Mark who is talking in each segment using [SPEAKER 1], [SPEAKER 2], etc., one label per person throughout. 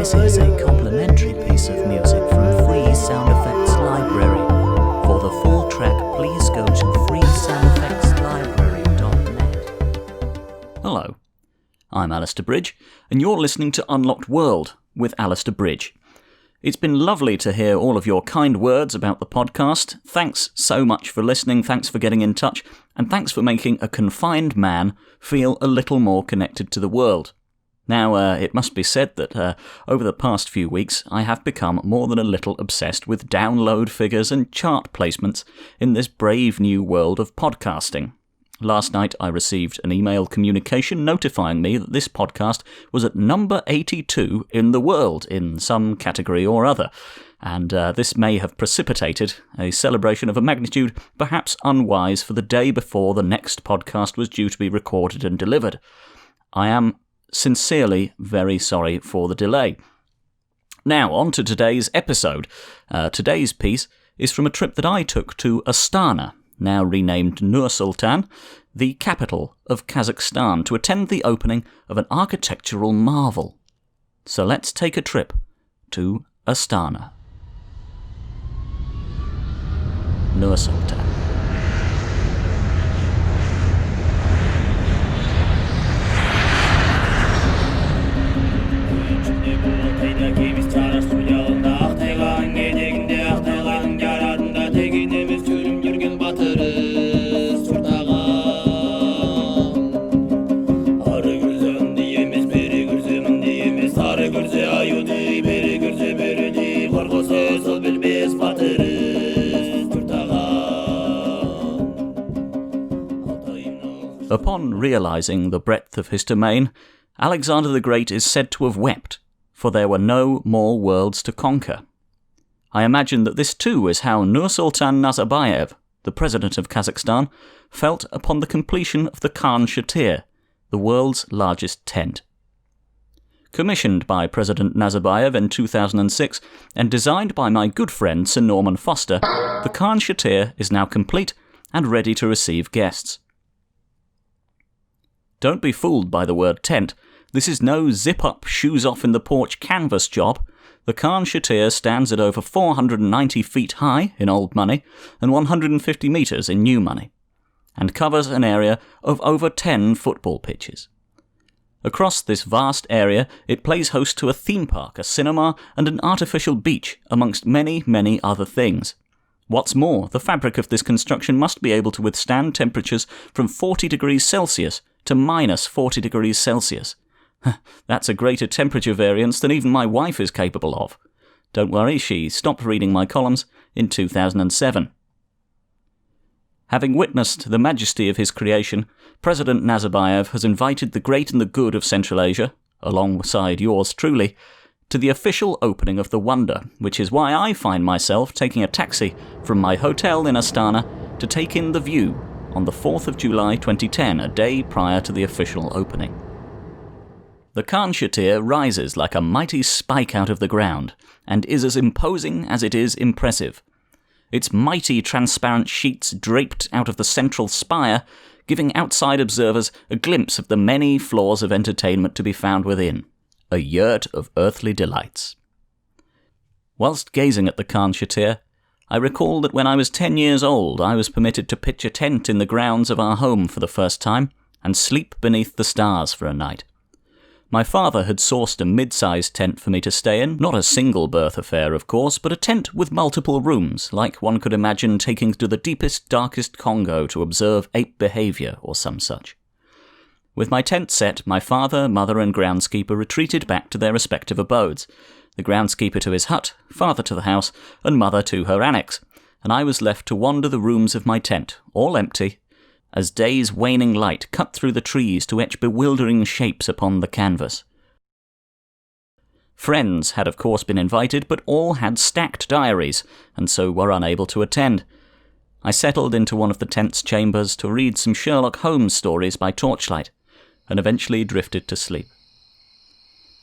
[SPEAKER 1] This is a complimentary piece of music from Free Sound Effects Library. For the full track, please go to freesoundeffectslibrary.net. Hello, I'm Alastair Bridge, and you're listening to Unlocked World with Alastair Bridge. It's been lovely to hear all of your kind words about the podcast. Thanks so much for listening, thanks for getting in touch, and thanks for making a confined man feel a little more connected to the world. Now, it must be said that over the past few weeks, I have become more than a little obsessed with download figures and chart placements in this brave new world of podcasting. Last night, I received an email communication notifying me that this podcast was at number 82 in the world in some category or other, and this may have precipitated a celebration of a magnitude perhaps unwise for the day before the next podcast was due to be recorded and delivered. I am sincerely very sorry for the delay. Now, on to today's episode. Today's piece is from a trip that I took to Astana, now renamed Nur-Sultan, the capital of Kazakhstan, to attend the opening of an architectural marvel. So let's take a trip to Astana. Nur-Sultan. Upon realizing the breadth of his domain, Alexander the Great is said to have wept, for there were no more worlds to conquer. I imagine that this too is how Nursultan Nazarbayev, the president of Kazakhstan, felt upon the completion of the Khan Shatyr, the world's largest tent. Commissioned by President Nazarbayev in 2006 and designed by my good friend Sir Norman Foster, the Khan Shatyr is now complete and ready to receive guests. Don't be fooled by the word tent. This is no zip-up, shoes-off-in-the-porch canvas job. The Khan Shatyr stands at over 490 feet high in old money and 150 metres in new money, and covers an area of over 10 football pitches. Across this vast area, it plays host to a theme park, a cinema, and an artificial beach, amongst many, many other things. What's more, the fabric of this construction must be able to withstand temperatures from 40 degrees Celsius to minus 40 degrees Celsius. That's a greater temperature variance than even my wife is capable of. Don't worry, she stopped reading my columns in 2007. Having witnessed the majesty of his creation, President Nazarbayev has invited the great and the good of Central Asia, alongside yours truly, to the official opening of the wonder, which is why I find myself taking a taxi from my hotel in Astana to take in the view on the 4th of July 2010, a day prior to the official opening. The Khan Shatyr rises like a mighty spike out of the ground, and is as imposing as it is impressive. Its mighty transparent sheets draped out of the central spire, giving outside observers a glimpse of the many floors of entertainment to be found within. A yurt of earthly delights. Whilst gazing at the Khan Shatyr, I recall that when I was 10 years old, I was permitted to pitch a tent in the grounds of our home for the first time, and sleep beneath the stars for a night. My father had sourced a mid-sized tent for me to stay in, not a single-berth affair, of course, but a tent with multiple rooms, like one could imagine taking to the deepest, darkest Congo to observe ape behaviour or some such. With my tent set, my father, mother and groundskeeper retreated back to their respective abodes, the groundskeeper to his hut, father to the house, and mother to her annex, and I was left to wander the rooms of my tent, all empty, as day's waning light cut through the trees to etch bewildering shapes upon the canvas. Friends had of course been invited, but all had stacked diaries, and so were unable to attend. I settled into one of the tent's chambers to read some Sherlock Holmes stories by torchlight, and eventually drifted to sleep.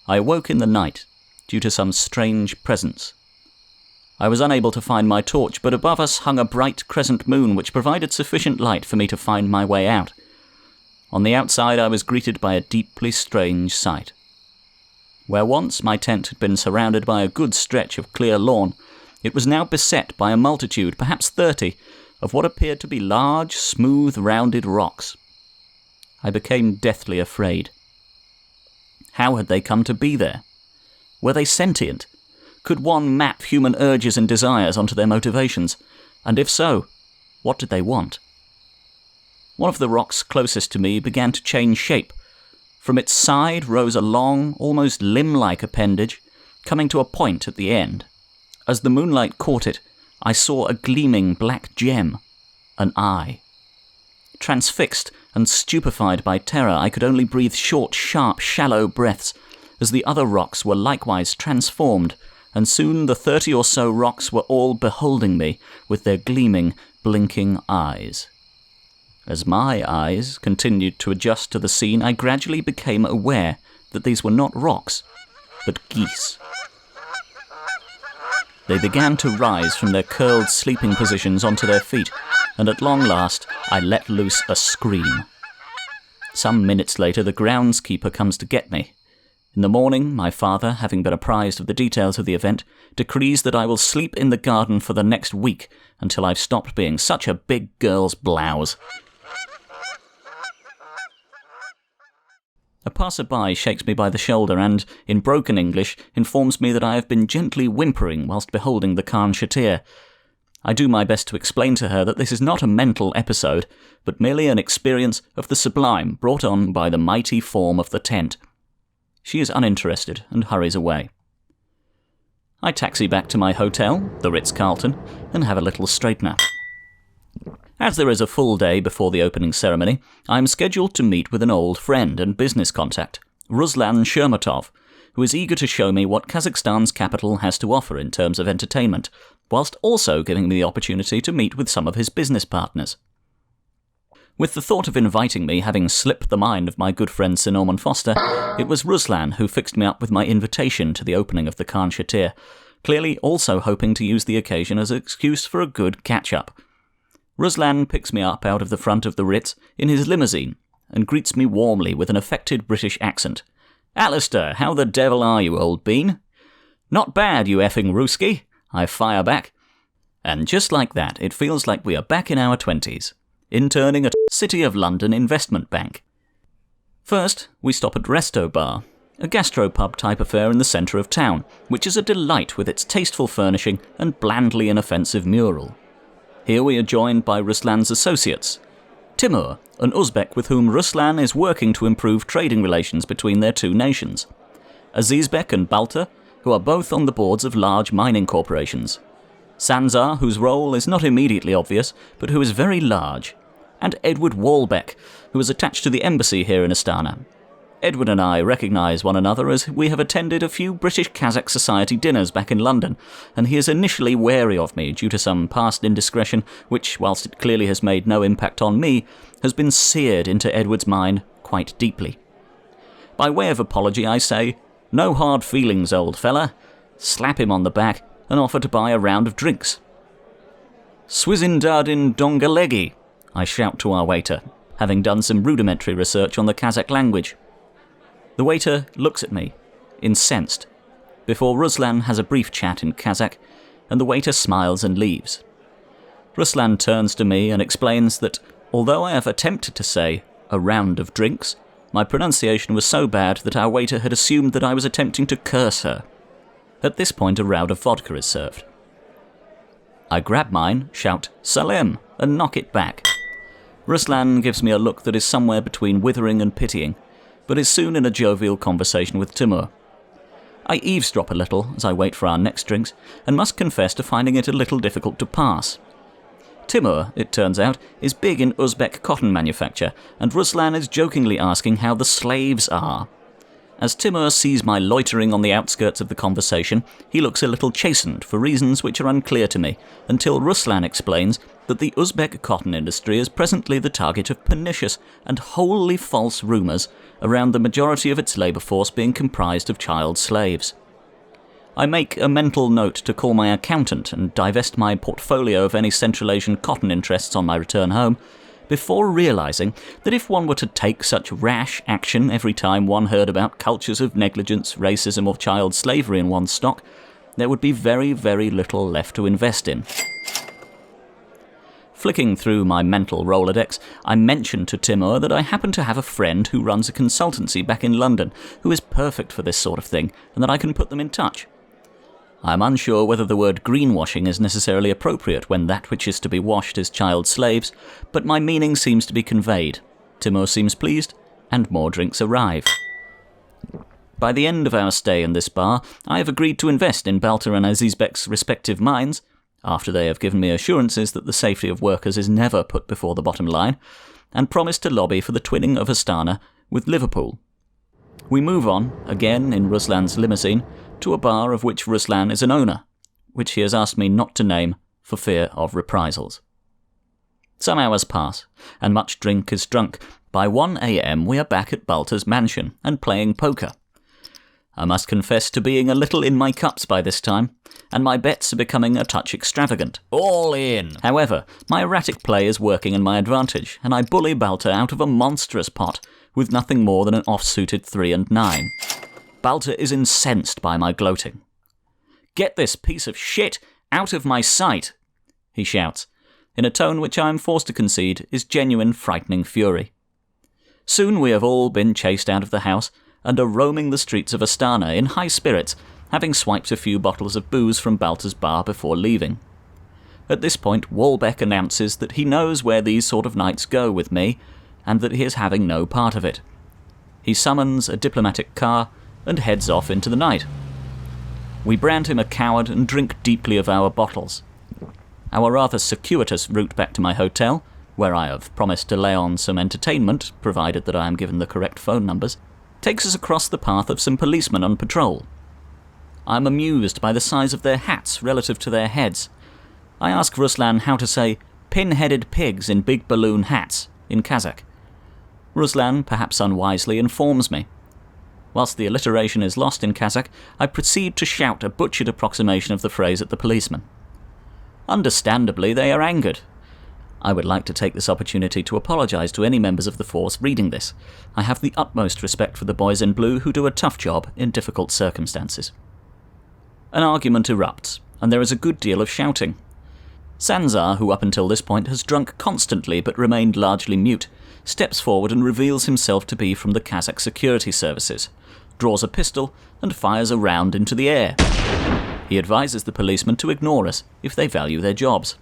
[SPEAKER 1] I awoke in the night, due to some strange presence. I was unable to find my torch, but above us hung a bright crescent moon which provided sufficient light for me to find my way out. On the outside I was greeted by a deeply strange sight. Where once my tent had been surrounded by a good stretch of clear lawn, it was now beset by a multitude, perhaps 30, of what appeared to be large, smooth, rounded rocks. I became deathly afraid. How had they come to be there? Were they sentient? Could one map human urges and desires onto their motivations? And if so, what did they want? One of the rocks closest to me began to change shape. From its side rose a long, almost limb-like appendage, coming to a point at the end. As the moonlight caught it, I saw a gleaming black gem, an eye. Transfixed and stupefied by terror, I could only breathe short, sharp, shallow breaths, as the other rocks were likewise transformed, and soon the 30 or so rocks were all beholding me with their gleaming, blinking eyes. As my eyes continued to adjust to the scene, I gradually became aware that these were not rocks, but geese. They began to rise from their curled sleeping positions onto their feet, and at long last I let loose a scream. Some minutes later the groundskeeper comes to get me. In the morning, my father, having been apprised of the details of the event, decrees that I will sleep in the garden for the next week until I've stopped being such a big girl's blouse. A passer-by shakes me by the shoulder and, in broken English, informs me that I have been gently whimpering whilst beholding the Khan Shatyr. I do my best to explain to her that this is not a mental episode, but merely an experience of the sublime brought on by the mighty form of the tent. She is uninterested and hurries away. I taxi back to my hotel, the Ritz-Carlton, and have a little straightener. As there is a full day before the opening ceremony, I am scheduled to meet with an old friend and business contact, Ruslan Shermatov, who is eager to show me what Kazakhstan's capital has to offer in terms of entertainment, whilst also giving me the opportunity to meet with some of his business partners. With the thought of inviting me having slipped the mind of my good friend Sir Norman Foster, it was Ruslan who fixed me up with my invitation to the opening of the Khan Shatyr, clearly also hoping to use the occasion as an excuse for a good catch-up. Ruslan picks me up out of the front of the Ritz in his limousine and greets me warmly with an affected British accent. "Alastair, how the devil are you, old bean?" "Not bad, you effing Ruski," I fire back. And just like that, it feels like we are back in our 20s, interning at City of London Investment Bank. First, we stop at Resto Bar, a gastropub type affair in the centre of town, which is a delight with its tasteful furnishing and blandly inoffensive mural. Here we are joined by Ruslan's associates. Timur, an Uzbek with whom Ruslan is working to improve trading relations between their two nations. Azizbek and Balta, who are both on the boards of large mining corporations. Sanzar, whose role is not immediately obvious, but who is very large. And Edward Walbeck, who is attached to the embassy here in Astana. Edward and I recognise one another as we have attended a few British Kazakh society dinners back in London, and he is initially wary of me due to some past indiscretion which, whilst it clearly has made no impact on me, has been seared into Edward's mind quite deeply. By way of apology I say, "No hard feelings, old fella," slap him on the back and offer to buy a round of drinks. "Swizindardin dongalegi," I shout to our waiter, having done some rudimentary research on the Kazakh language. The waiter looks at me, incensed, before Ruslan has a brief chat in Kazakh, and the waiter smiles and leaves. Ruslan turns to me and explains that, although I have attempted to say a round of drinks, my pronunciation was so bad that our waiter had assumed that I was attempting to curse her. At this point a round of vodka is served. I grab mine, shout "Salim," and knock it back. Ruslan gives me a look that is somewhere between withering and pitying, but is soon in a jovial conversation with Timur. I eavesdrop a little as I wait for our next drinks, and must confess to finding it a little difficult to pass. Timur, it turns out, is big in Uzbek cotton manufacture, and Ruslan is jokingly asking how the slaves are. As Timur sees my loitering on the outskirts of the conversation, he looks a little chastened for reasons which are unclear to me, until Ruslan explains that the Uzbek cotton industry is presently the target of pernicious and wholly false rumours around the majority of its labour force being comprised of child slaves. I make a mental note to call my accountant and divest my portfolio of any Central Asian cotton interests on my return home, before realising that if one were to take such rash action every time one heard about cultures of negligence, racism or child slavery in one's stock, there would be very, very little left to invest in. Flicking through my mental Rolodex, I mentioned to Timur that I happen to have a friend who runs a consultancy back in London who is perfect for this sort of thing, and that I can put them in touch. I am unsure whether the word greenwashing is necessarily appropriate when that which is to be washed is child slaves, but my meaning seems to be conveyed. Timur seems pleased, and more drinks arrive. By the end of our stay in this bar, I have agreed to invest in Balta and Azizbek's respective mines, after they have given me assurances that the safety of workers is never put before the bottom line, and promised to lobby for the twinning of Astana with Liverpool. We move on, again in Ruslan's limousine, to a bar of which Ruslan is an owner, which he has asked me not to name for fear of reprisals. Some hours pass, and much drink is drunk. By 1 a.m. we are back at Balta's mansion and playing poker. I must confess to being a little in my cups by this time, and my bets are becoming a touch extravagant. All in! However, my erratic play is working in my advantage, and I bully Balta out of a monstrous pot, with nothing more than an off-suited 3 and 9. Balta is incensed by my gloating. "Get this piece of shit out of my sight!" he shouts, in a tone which I am forced to concede is genuine frightening fury. Soon we have all been chased out of the house, and are roaming the streets of Astana in high spirits, having swiped a few bottles of booze from Balta's bar before leaving. At this point, Walbeck announces that he knows where these sort of nights go with me, and that he is having no part of it. He summons a diplomatic car and heads off into the night. We brand him a coward and drink deeply of our bottles. Our rather circuitous route back to my hotel, where I have promised to lay on some entertainment, provided that I am given the correct phone numbers, takes us across the path of some policemen on patrol. I am amused by the size of their hats relative to their heads. I ask Ruslan how to say "pin-headed pigs in big balloon hats" in Kazakh. Ruslan, perhaps unwisely, informs me. Whilst the alliteration is lost in Kazakh, I proceed to shout a butchered approximation of the phrase at the policemen. Understandably, they are angered. I would like to take this opportunity to apologise to any members of the force reading this. I have the utmost respect for the boys in blue who do a tough job in difficult circumstances. An argument erupts, and there is a good deal of shouting. Sanzar, who up until this point has drunk constantly but remained largely mute, steps forward and reveals himself to be from the Kazakh security services, draws a pistol and fires a round into the air. He advises the policemen to ignore us if they value their jobs.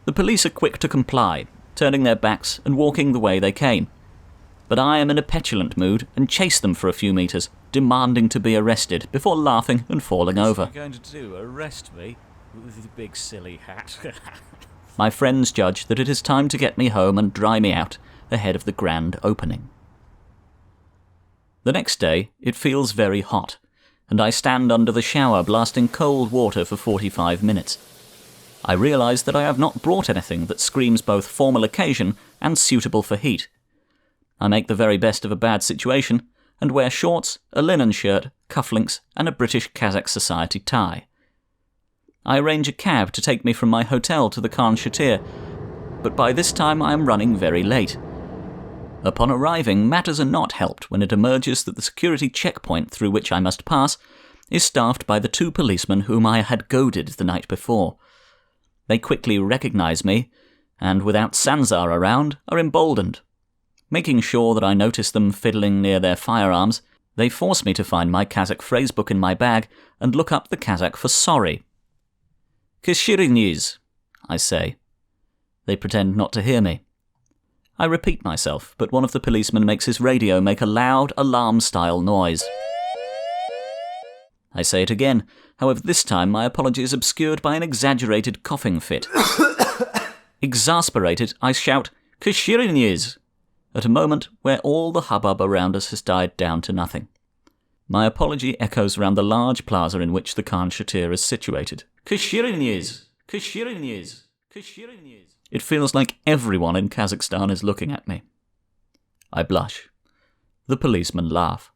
[SPEAKER 1] The police are quick to comply, turning their backs and walking the way they came. But I am in a petulant mood and chase them for a few metres, demanding to be arrested before laughing and falling over.
[SPEAKER 2] What are you going to do? Arrest me? With the big silly hat.
[SPEAKER 1] My friends judge that it is time to get me home and dry me out ahead of the grand opening. The next day, it feels very hot, and I stand under the shower blasting cold water for 45 minutes. I realise that I have not brought anything that screams both formal occasion and suitable for heat. I make the very best of a bad situation, and wear shorts, a linen shirt, cufflinks, and a British Kazakh society tie. I arrange a cab to take me from my hotel to the Khan Shatyr, but by this time I am running very late. Upon arriving, matters are not helped when it emerges that the security checkpoint through which I must pass is staffed by the 2 policemen whom I had goaded the night before. They quickly recognise me, and without Sanzar around, are emboldened. Making sure that I notice them fiddling near their firearms, they force me to find my Kazakh phrasebook in my bag and look up the Kazakh for sorry. "Kishiriniz," I say. They pretend not to hear me. I repeat myself, but one of the policemen makes his radio make a loud, alarm-style noise. I say it again, however this time my apology is obscured by an exaggerated coughing fit. Exasperated, I shout, "Kishiriniz," at a moment where all the hubbub around us has died down to nothing. My apology echoes around the large plaza in which the Khan Shatyr is situated. "Kishiriniz! Kishiriniz! Kishiriniz!" It feels like everyone in Kazakhstan is looking at me. I blush. The policemen laugh.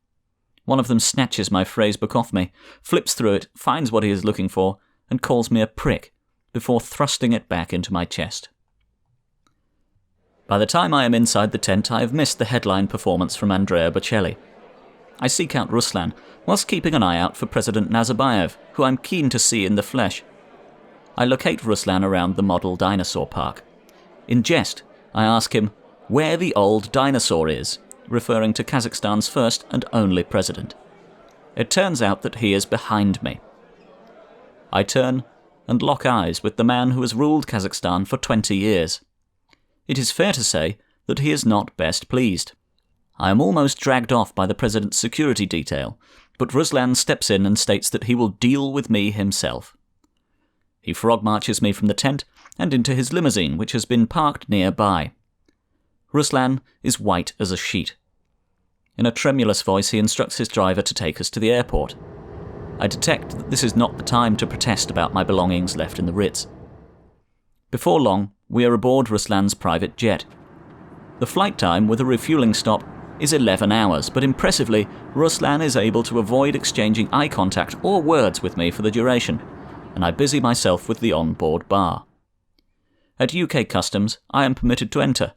[SPEAKER 1] One of them snatches my phrasebook off me, flips through it, finds what he is looking for, and calls me a prick, before thrusting it back into my chest. By the time I am inside the tent, I have missed the headline performance from Andrea Bocelli. I seek out Ruslan, whilst keeping an eye out for President Nazarbayev, who I'm keen to see in the flesh. I locate Ruslan around the model dinosaur park. In jest, I ask him where the old dinosaur is, referring to Kazakhstan's first and only president. It turns out that he is behind me. I turn and lock eyes with the man who has ruled Kazakhstan for 20 years. It is fair to say that he is not best pleased. I am almost dragged off by the president's security detail, but Ruslan steps in and states that he will deal with me himself. He frog marches me from the tent and into his limousine, which has been parked nearby. Ruslan is white as a sheet. In a tremulous voice, he instructs his driver to take us to the airport. I detect that this is not the time to protest about my belongings left in the Ritz. Before long, we are aboard Ruslan's private jet. The flight time with a refueling stop is 11 hours, but impressively, Ruslan is able to avoid exchanging eye contact or words with me for the duration, and I busy myself with the on-board bar. At UK Customs, I am permitted to enter,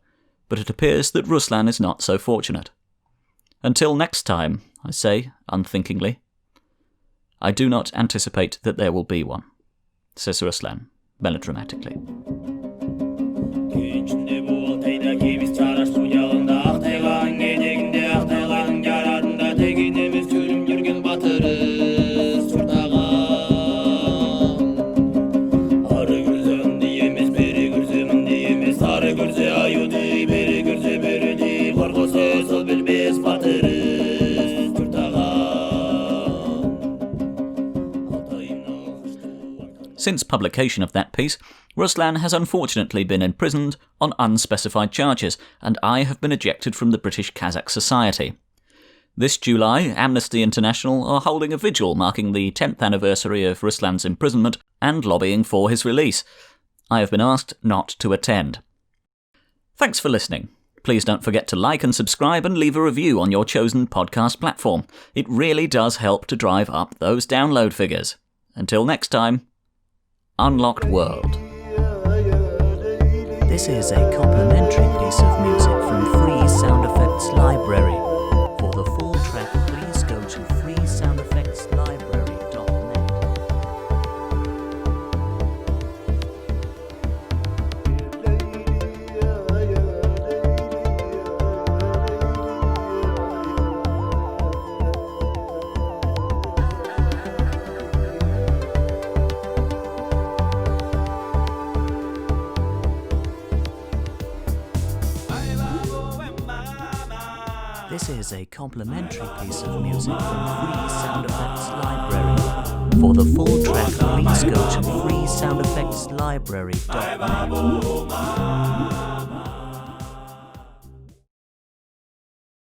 [SPEAKER 1] but it appears that Ruslan is not so fortunate. Until next time, I say, unthinkingly. I do not anticipate that there will be one, says Ruslan, melodramatically. Since publication of that piece, Ruslan has unfortunately been imprisoned on unspecified charges, and I have been ejected from the British Kazakh Society. This July, Amnesty International are holding a vigil marking the 10th anniversary of Ruslan's imprisonment and lobbying for his release. I have been asked not to attend. Thanks for listening. Please don't forget to like and subscribe and leave a review on your chosen podcast platform. It really does help to drive up those download figures. Until next time, Unlocked World.
[SPEAKER 3] This is a complimentary piece of music from Free Sound Effects Library. For the full track, please go to freesoundeffectslibrary.net. This is a complimentary piece of music from Free Sound Effects Library. For the full track, please go to freesoundeffectslibrary.net.